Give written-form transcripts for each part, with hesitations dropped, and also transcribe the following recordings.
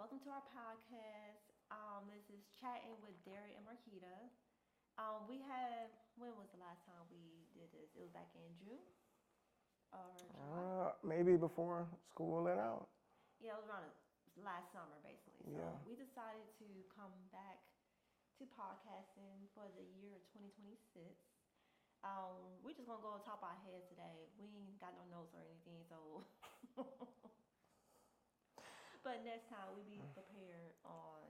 welcome to our podcast. This is chatting with Derek and Marquita. When was the last time we did this? It was back in June or July. Maybe before school let out. Yeah, it was around last summer, basically. So Yeah. we decided to come back to podcasting for the year 2026. We're just gonna go on top of our heads today. We ain't got no notes or anything, so but next time we be prepared on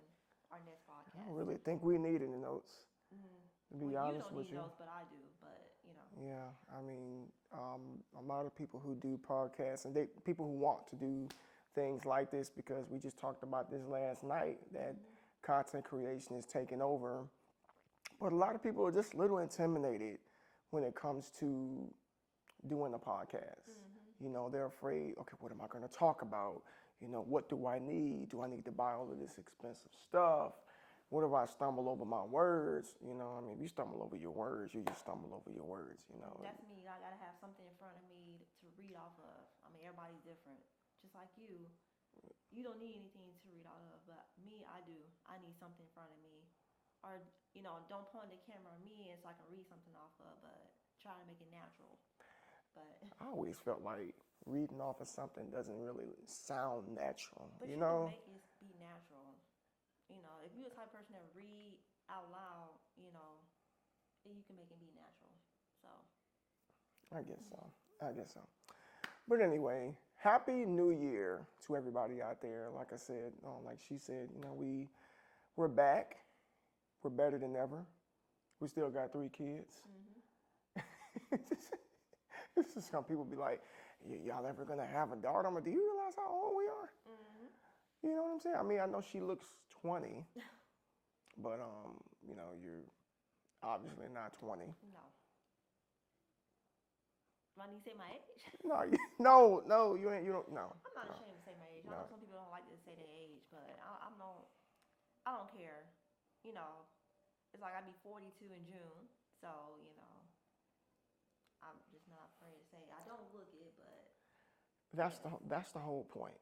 our next I don't podcast. really think we need any notes, Mm. to Well, be you honest don't with need you. notes, but I do. But Yeah, I mean, a lot of people who do podcasts and people who want to do things like this, because we just talked about this last night, that content creation is taking over. But a lot of people are just a little intimidated when it comes to doing a podcast. They're afraid, okay, what am I going to talk about? What do I need? Do I need to buy all of this expensive stuff? What if I stumble over my words? If you stumble over your words, you just stumble over your words. that's me. I gotta have something in front of me to read off of. I mean, everybody's different. Just like you, you don't need anything to read out of, but me, I do. I need something in front of me, or don't point the camera at me, and so I can read something off of, but try to make it natural. But I always felt like reading off of something doesn't really sound natural, but you you can know? make it be natural. If you're the type of person that read out loud, then you can make it be natural. So I guess so. I guess so. But anyway, happy New Year to everybody out there. Like I said, like she said, we're back. We're better than ever. We still got 3 kids. This is some people be like, y'all ever gonna have a daughter? I'm like, do you realize how old we are? You know what I'm saying? I mean, I know she looks 20, but you're obviously not 20. no. Do I need to say my age? No, you ain't. You don't. No. I'm not ashamed to say my age. I No. know some people don't like to say their age, but I don't care. It's like I'll be 42 in June, so I'm just not afraid to say it. I don't look it, but That's the whole point.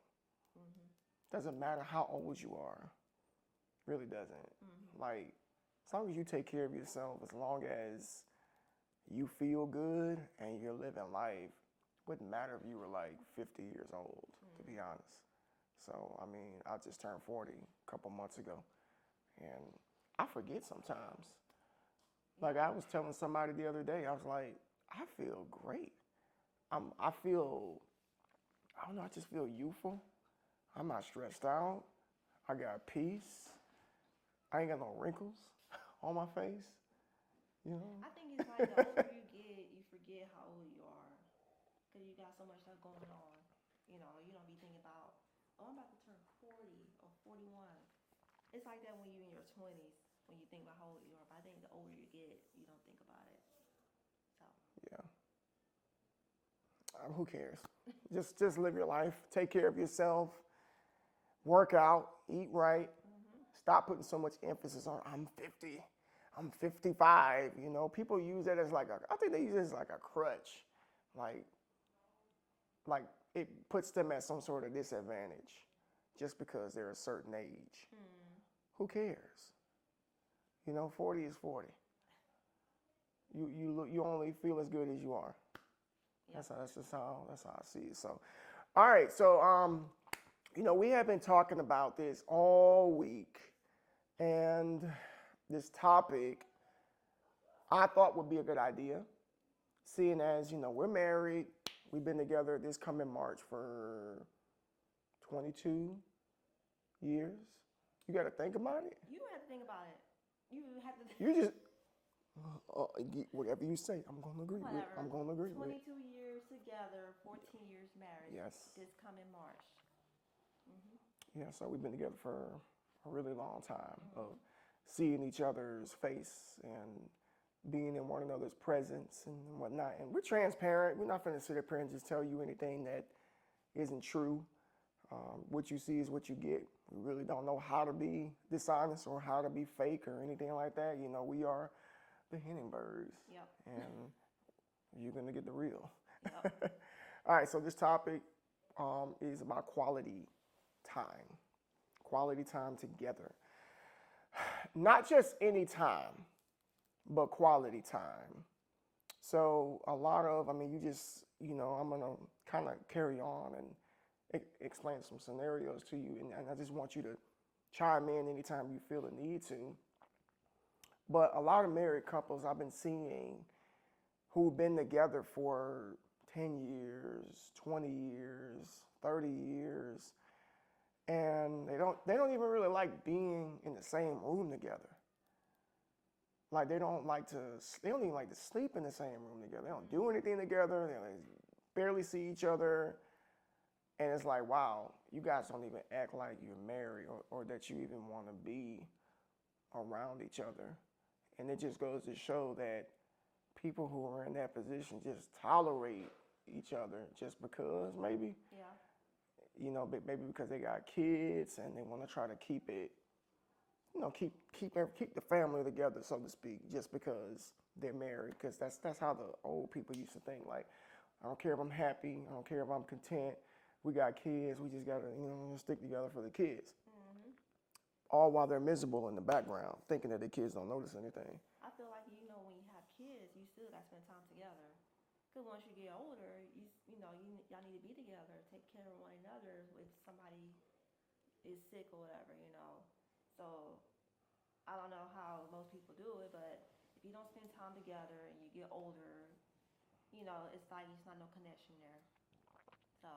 Doesn't matter how old you are. Really doesn't. Like, as long as you take care of yourself, as long as you feel good and you're living life, wouldn't matter if you were like 50 years old, to be honest. So, I mean, I just turned 40 a couple months ago, and I forget sometimes. Like, I was telling somebody the other day, I was like, I feel great. I feel, I don't know, I just feel youthful. I'm not stressed out. I got peace. I ain't got no wrinkles on my face. I think it's like the older you get, you forget how old you are, because you got so much stuff going on. You don't be thinking about, oh, I'm about to turn 40 or 41. It's like that when you're in your 20s, when you think about how old you are. But I think the older you get, you don't think about it. So Yeah. Who cares? Just live your life. Take care of yourself. Work out. Eat right. Stop putting so much emphasis on I'm 50. I'm 55. People use that as I think they use it as like a crutch. Like it puts them at some sort of disadvantage just because they're a certain age. Who cares? 40 is 40. You only feel as good as you are. Yep. That's how I see it. So, all right. So, we have been talking about this all week, and this topic I thought would be a good idea, seeing as we're married. We've been together this coming March for 22 years. You got to think about it. you don't have to think about it. You have to. You just whatever you say, I'm gonna agree with. Whatever. I'm gonna agree with. 22 years together, 14 years married. Yes. This coming March. Yeah, so we've been together for a really long time of seeing each other's face and being in one another's presence and whatnot. And we're transparent. We're not going to sit up here and just tell you anything that isn't true. What you see is what you get. We really don't know how to be dishonest or how to be fake or anything like that. We are the Hindenburgs. Yep. And you're going to get the real. Yep. All right, so this topic is about quality time. quality time together. Not just any time, but quality time. So a lot of, I mean, I'm going to kind of carry on and explain some scenarios to you. And I just want you to chime in anytime you feel the need to. But a lot of married couples I've been seeing who've been together for 10 years, 20 years, 30 years, and they don't even really like being in the same room together. Like they don't even like to sleep in the same room together. They don't do anything together. They barely see each other. And it's like, wow, you guys don't even act like you're married or that you even want to be around each other. And it just goes to show that people who are in that position just tolerate each other just because, maybe. Yeah. You know, maybe because they got kids and they want to try to keep it, keep the family together, so to speak, just because they're married. Because that's how the old people used to think. Like, I don't care if I'm happy. I don't care if I'm content. We got kids. We just got to, stick together for the kids. Mm-hmm. All while they're miserable in the background, thinking that the kids don't notice anything. I feel like, when you have kids, you still got to spend time together. Because once you get older, y'all need to be together, take care of one another if somebody is sick or whatever, So I don't know how most people do it, but if you don't spend time together and you get older, it's like it's not no connection there. So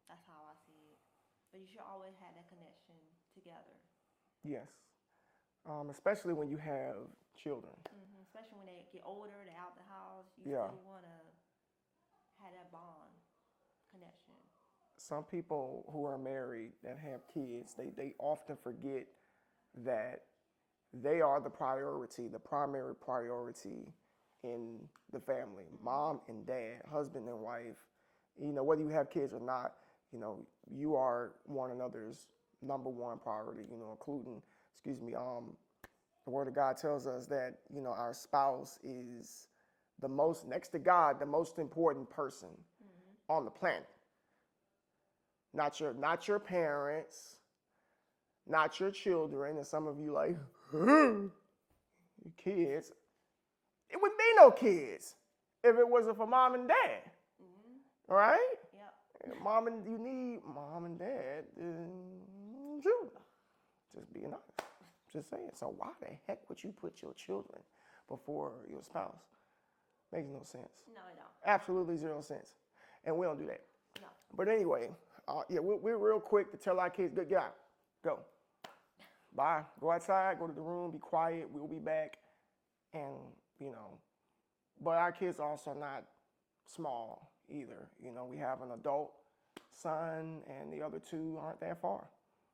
that's how I see it. But you should always have that connection together. Yes. Especially when you have children. Mm-hmm. Especially when they get older, they're out the house. You still want to have that bond connection. Some people who are married that have kids, they often forget that they are the priority, the primary priority in the family. Mom and dad, husband and wife, whether you have kids or not, you are one another's number one priority, including, the Word of God tells us that, our spouse is next to God, the most important person on the planet. Not your parents, not your children, and some of you like, your kids. It wouldn't be no kids if it wasn't for mom and dad. Mm-hmm. Right? Yep. You need mom and dad. Just being honest. Just saying. So why the heck would you put your children before your spouse? Makes no sense. No, it don't. Absolutely zero sense. And we don't do that. No. But anyway, we're real quick to tell our kids, get out. Go. Bye. Go outside, go to the room, be quiet. We'll be back. And, but our kids are also not small either. We have an adult son and the other two aren't that far.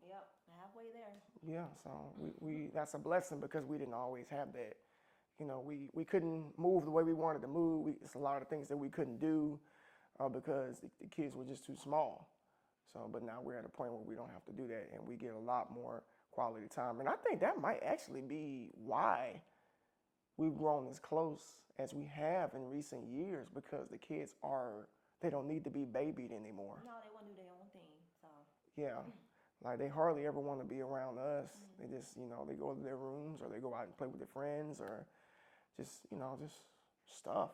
Yep, halfway there. Yeah, so we that's a blessing because we didn't always have that. We couldn't move the way we wanted to move. It's a lot of things that we couldn't do because the kids were just too small. So, but now we're at a point where we don't have to do that and we get a lot more quality time. And I think that might actually be why we've grown as close as we have in recent years, because the kids they don't need to be babied anymore. No, they want to do their own thing. So. Yeah. Like they hardly ever want to be around us. Mm-hmm. They just, they go to their rooms or they go out and play with their friends or just stuff.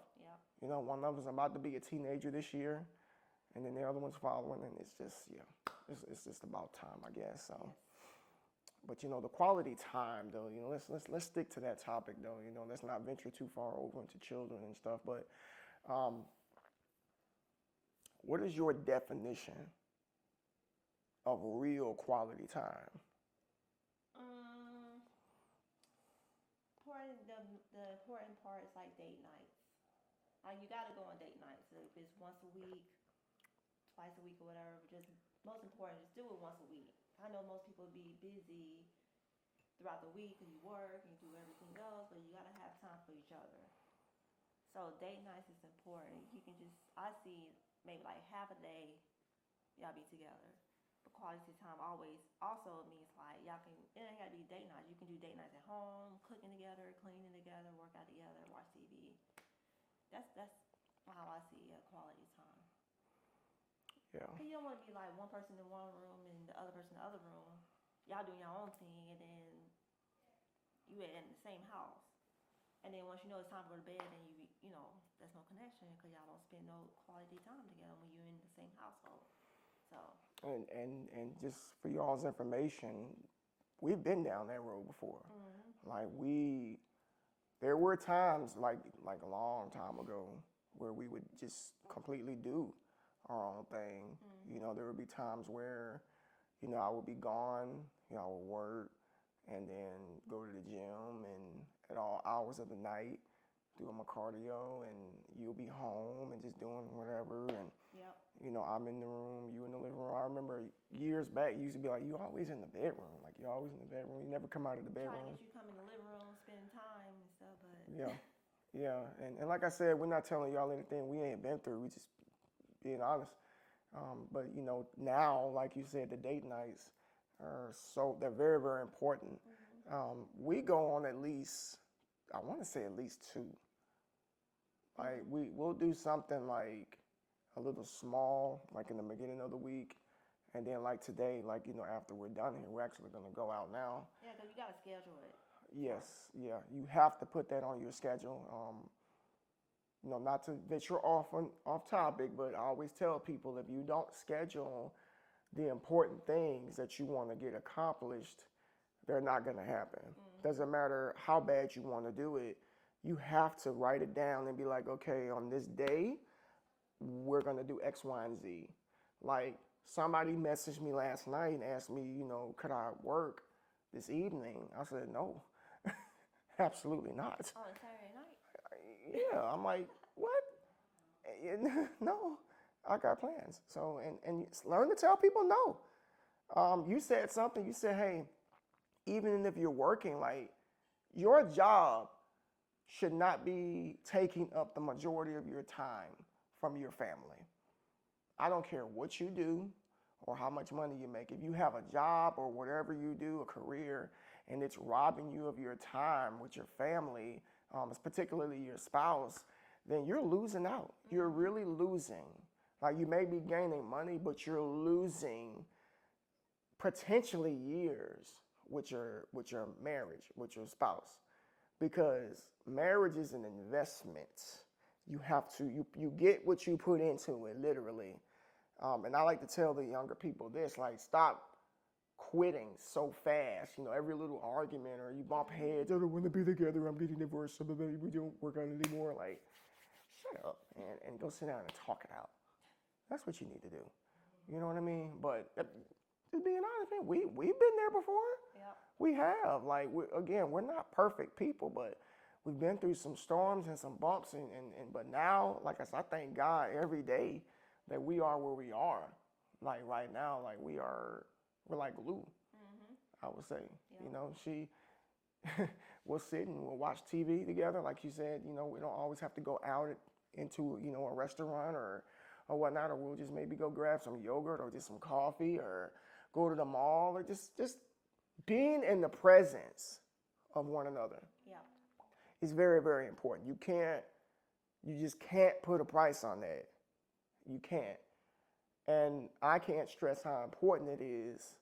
Yeah. One of them's about to be a teenager this year, and then the other one's following, and it's just, it's just about time, I guess. So, but the quality time though, let's stick to that topic though. Let's not venture too far over into children and stuff. But what is your definition of real quality time? The important part is like date nights. Like you gotta go on date nights. So if it's once a week, twice a week or whatever, but just most important, just do it once a week. I know most people be busy throughout the week and you work and you do everything else, but you gotta have time for each other. So date nights is important. You can I see maybe like half a day y'all be together. But quality time always also means like y'all can, it ain't gotta be date nights. You can do date nights at home, cooking together, cleaning together, work out together, watch TV. That's how I see quality time. Yeah. Because you don't want to be like one person in one room and the other person in the other room. y'all doing your own thing, and then you in the same house. And then once you know it's time to go to bed, then there's no connection because y'all don't spend no quality time together when you're in the same household. So. And just for y'all's information, we've been down that road before. Mm-hmm. Like there were times like a long time ago where we would just completely do our own thing. Mm-hmm. There would be times where, I would be gone, I would work and then go to the gym and at all hours of the night doing my cardio, and you'll be home and just doing whatever. And, yep. I'm in the room, you in the living room. I remember years back, you used to be like, you always in the bedroom. Like, you're always in the bedroom. You never come out of the bedroom. Trying to get you come in the living room, spending time and stuff, but. Yeah. Yeah. And like I said, we're not telling y'all anything we ain't been through. We just being honest. But, now, like you said, the date nights they're very, very important. Mm-hmm. We go on at least, I want to say at least 2. Like, we'll do something like a little small, like in the beginning of the week. And then like today, like, after we're done here, we're actually going to go out now. Yeah, because you got to schedule it. Yes, yeah. You have to put that on your schedule. Not to venture off topic, but I always tell people if you don't schedule the important things that you want to get accomplished, they're not going to happen. Mm-hmm. Doesn't matter how bad you want to do it. You have to write it down and be like, okay, on this day, we're going to do X, Y, and Z. Like, somebody messaged me last night and asked me, could I work this evening? I said, no, absolutely not. Oh, Saturday night? Yeah, I'm like, what? No, I got plans. So, and learn to tell people no. You said something, you said, hey, even if you're working, like, your job should not be taking up the majority of your time from your family. I don't care what you do or how much money you make. If you have a job or whatever you do, a career, and it's robbing you of your time with your family, particularly your spouse, then you're losing out. Mm-hmm. You're really losing. Like, you may be gaining money, but you're losing potentially years with your marriage, with your spouse. Because marriage is an investment. You have to, you get what you put into it, literally. And I like to tell the younger people this, like, stop quitting so fast. Every little argument or you bump heads, I don't want to be together, I'm getting divorced, we don't work out anymore. Like, shut up and go sit down and talk it out. That's what you need to do. You know what I mean? But just being honest, man, we've been there before. Yep. We have. Like, we're not perfect people, but we've been through some storms and some bumps, but now, like I said, I thank God every day that we are where we are. Like, right now, like, we're like glue. Mm-hmm. I would say. Yep. We'll sit and we'll watch TV together, like you said. We don't always have to go out into a restaurant or whatnot, or we'll just maybe go grab some yogurt or just some coffee or go to the mall, or just being in the presence of one another. Yeah. Is very, very important. You just can't put a price on that. You can't. And I can't stress how important it is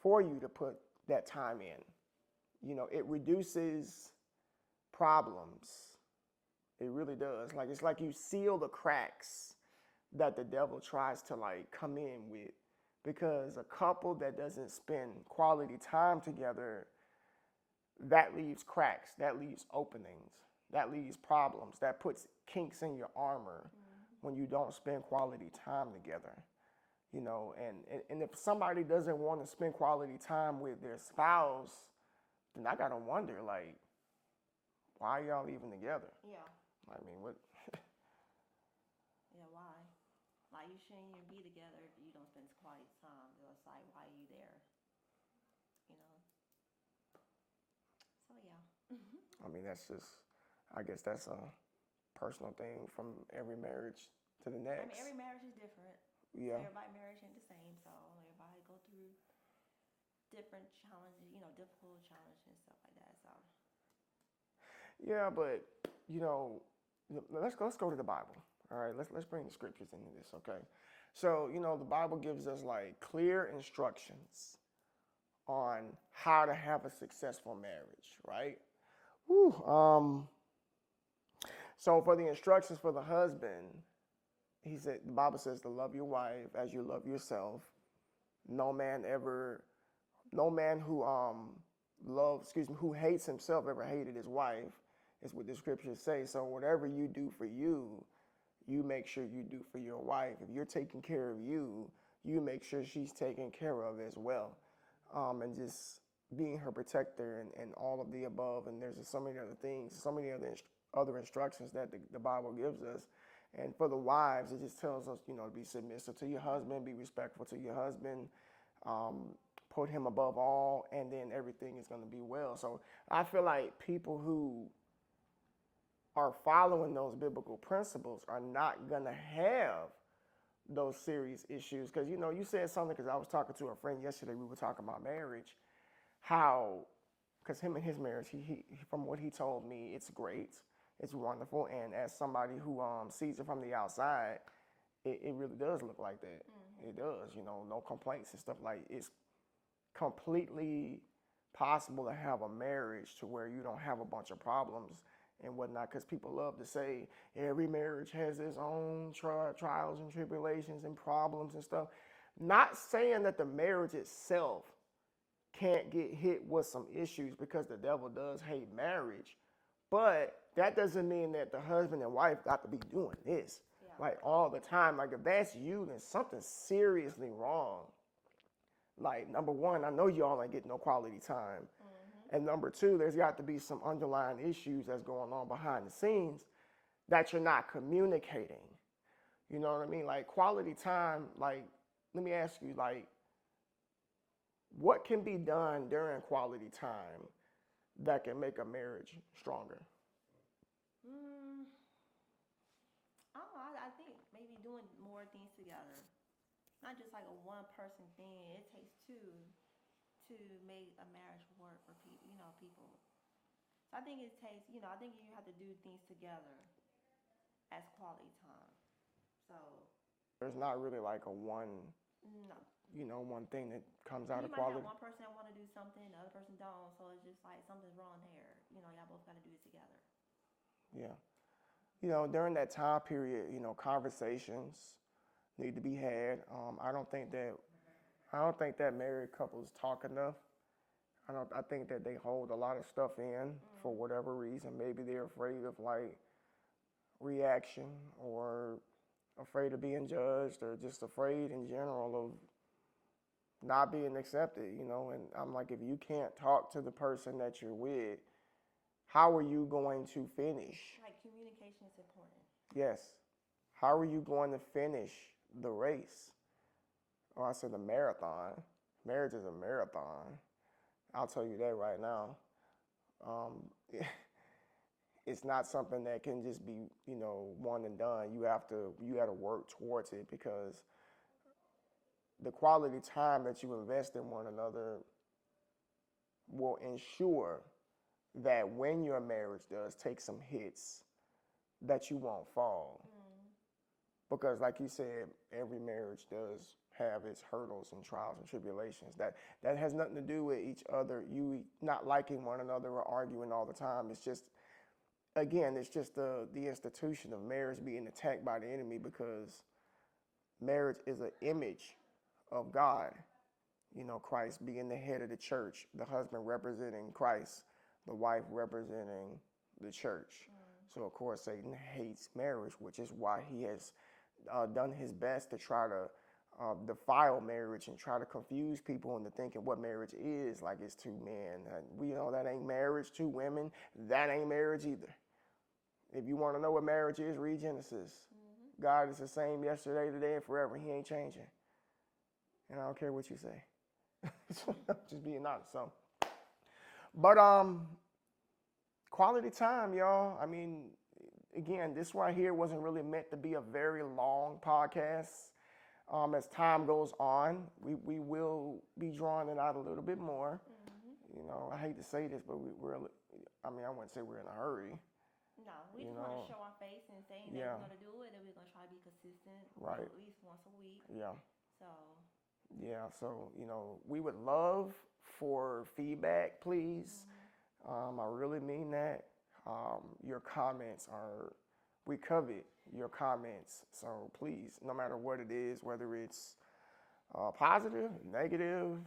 for you to put that time in. It reduces problems. It really does. Like, it's like you seal the cracks that the devil tries to, like, come in with. Because a couple that doesn't spend quality time together, that leaves cracks, that leaves openings, that leaves problems, that puts kinks in your armor. Mm-hmm. When you don't spend quality time together. And if somebody doesn't want to spend quality time with their spouse, then I gotta wonder, like, why are y'all even together? Yeah. I mean, what? Yeah, why? Like, you shouldn't even be together if you don't spend quality time. It's like, why are you there? So, yeah. I mean, I guess that's a personal thing from every marriage to the next. I mean, every marriage is different. Yeah. Everybody's marriage ain't the same, so everybody go through different challenges, difficult challenges and stuff like that. So. Yeah, but let's go to the Bible. All right, let's bring the scriptures into this, okay? So the Bible gives us like clear instructions on how to have a successful marriage, right? Whew, so for the instructions for the husband, he said the Bible says to love your wife as you love yourself. No man ever, no man who hates himself ever hated his wife, is what the scriptures say. So whatever you do for you, you make sure you do for your wife. If you're taking care of you, you make sure she's taken care of as well. And just being her protector and all of the above. And there's just so many other things, so many other instructions that the Bible gives us. And for the wives, it just tells us, to be submissive to your husband, be respectful to your husband, put him above all, and then everything is going to be well. So I feel like people who are following those biblical principles are not going to have those serious issues. Because, you said something, because I was talking to a friend yesterday, we were talking about marriage, how, because him and his marriage, he from what he told me, it's great, it's wonderful, and as somebody who sees it from the outside, it really does look like that. Mm-hmm. It does, no complaints and stuff. Like, it's completely possible to have a marriage to where you don't have a bunch of problems and whatnot, because people love to say every marriage has its own trials and tribulations and problems and stuff. Not saying that the marriage itself can't get hit with some issues, because the devil does hate marriage, but that doesn't mean that the husband and wife got to be doing this like all the time. Like, if that's you, then something's seriously wrong. Like, number one, I know y'all ain't getting no quality time. Mm-hmm. And number two, there's got to be some underlying issues that's going on behind the scenes that you're not communicating. You know what I mean? Like, quality time, like, let me ask you, like, what can be done during quality time that can make a marriage stronger? I think maybe doing more things together. Not just like a one-person thing. It takes two to make a marriage work for people. So I think it takes, I think you have to do things together as quality time. So there's not really like a one, one thing that comes out of quality. You might have one person that want to do something, the other person don't. So it's just like something's wrong there. Y'all both got to do it together. Yeah. During that time period, conversations need to be had. I don't think that married couples talk enough. I think that they hold a lot of stuff in for whatever reason. Maybe they're afraid of like reaction, or afraid of being judged, or just afraid in general of not being accepted, And I'm like, if you can't talk to the person that you're with, how are you going to finish? Like, communication is important. Yes. How are you going to finish the race? Or I said the marathon. Marriage is a marathon. I'll tell you that right now. It's not something that can just be, one and done. You got to work towards it, because the quality time that you invest in one another will ensure that when your marriage does take some hits, that you won't fall. Because like you said, every marriage does have its hurdles and trials and tribulations. That has nothing to do with each other, you not liking one another or arguing all the time. It's just, again, it's just the institution of marriage being attacked by the enemy, because marriage is an image of God. Christ being the head of the church, the husband representing Christ, the wife representing the church. So, of course, Satan hates marriage, which is why he has done his best to try to defile marriage and try to confuse people into thinking what marriage is. Like, it's two men. We know that ain't marriage. Two women, that ain't marriage either. If you want to know what marriage is, read Genesis. God is the same yesterday, today, and forever. He ain't changing. And I don't care what you say. Just being honest. So, but quality time, y'all. I mean, again, this right here wasn't really meant to be a very long podcast. As time goes on, we will be drawing it out a little bit more. I hate to say this, but I wouldn't say we're in a hurry. No, we just want to show our face and saying that we're going to do it, and we're going to try to be consistent, right? At least once a week. Yeah. So. Yeah, so, we would love for feedback, please. I really mean that. Your comments we covet your comments. So please, no matter what it is, whether it's positive, negative,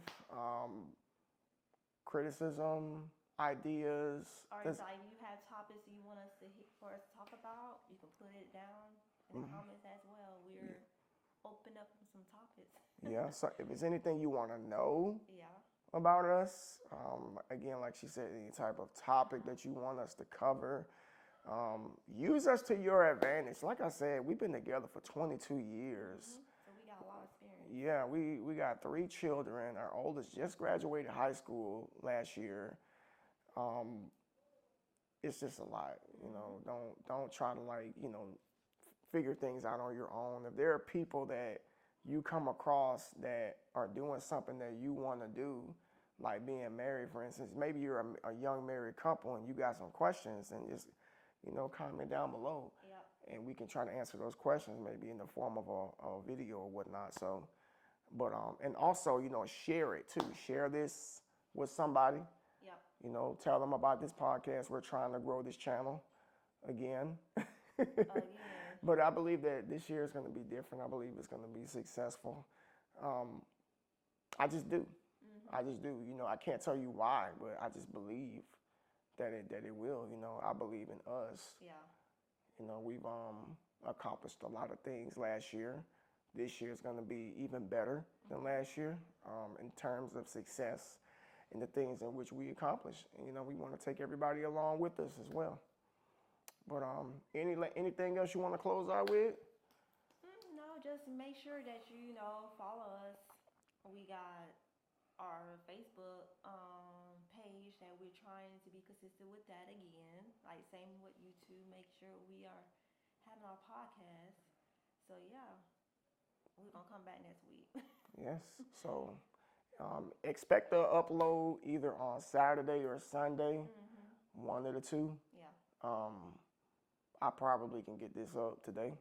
criticism, ideas. Or if like you have topics you want us for us to talk about, you can put it down in the comments as well. We're open up on some topics. Yeah, so if there's anything you want to know Yeah. about us, again, like she said, any type of topic that you want us to cover, use us to your advantage. Like I said, we've been together for 22 years. So we got a lot of experience. Yeah, we got 3 children. Our oldest just graduated high school last year. It's just a lot, you know. Don't try to figure things out on your own. If there are people that you come across that are doing something that you want to do, like being married, for instance, maybe you're a young married couple and you got some questions, and just comment down below. Yep. And we can try to answer those questions, maybe in the form of a video or whatnot. So, but and also, share it too. Share this with somebody. Yep. Tell them about this podcast. We're trying to grow this channel again. But I believe that this year is going to be different. I believe it's going to be successful. I just do. I just do. I can't tell you why, but I just believe that it will. I believe in us. Yeah. We've accomplished a lot of things last year. This year is going to be even better than last year in terms of success and the things in which we accomplished. And, we want to take everybody along with us as well. But anything else you want to close out with? No, just make sure that you follow us. We got our Facebook page that we're trying to be consistent with that again. Like same with YouTube. Make sure we are having our podcast. So yeah, we're gonna come back next week. Yes. So expect to upload either on Saturday or Sunday, one of the two. Yeah. I probably can get this up today,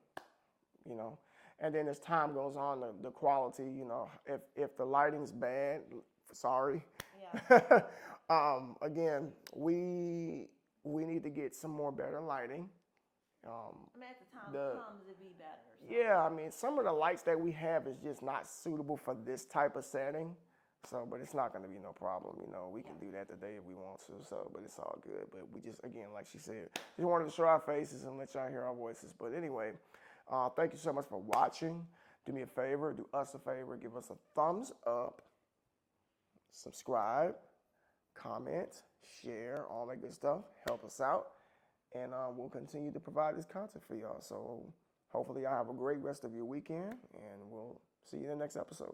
and then as time goes on, the quality, if the lighting's bad, sorry. Yeah. Again, we need to get some more better lighting. At the time it comes to be better. So. Yeah, some of the lights that we have is just not suitable for this type of setting. So, but it's not going to be no problem. We can do that today if we want to. So, but it's all good. But we just, again, like she said, just wanted to show our faces and let y'all hear our voices. But anyway, thank you so much for watching. Do me a favor, do us a favor, give us a thumbs up, subscribe, comment, share, all that good stuff. Help us out. And we'll continue to provide this content for y'all. So hopefully y'all have a great rest of your weekend, and we'll see you in the next episode.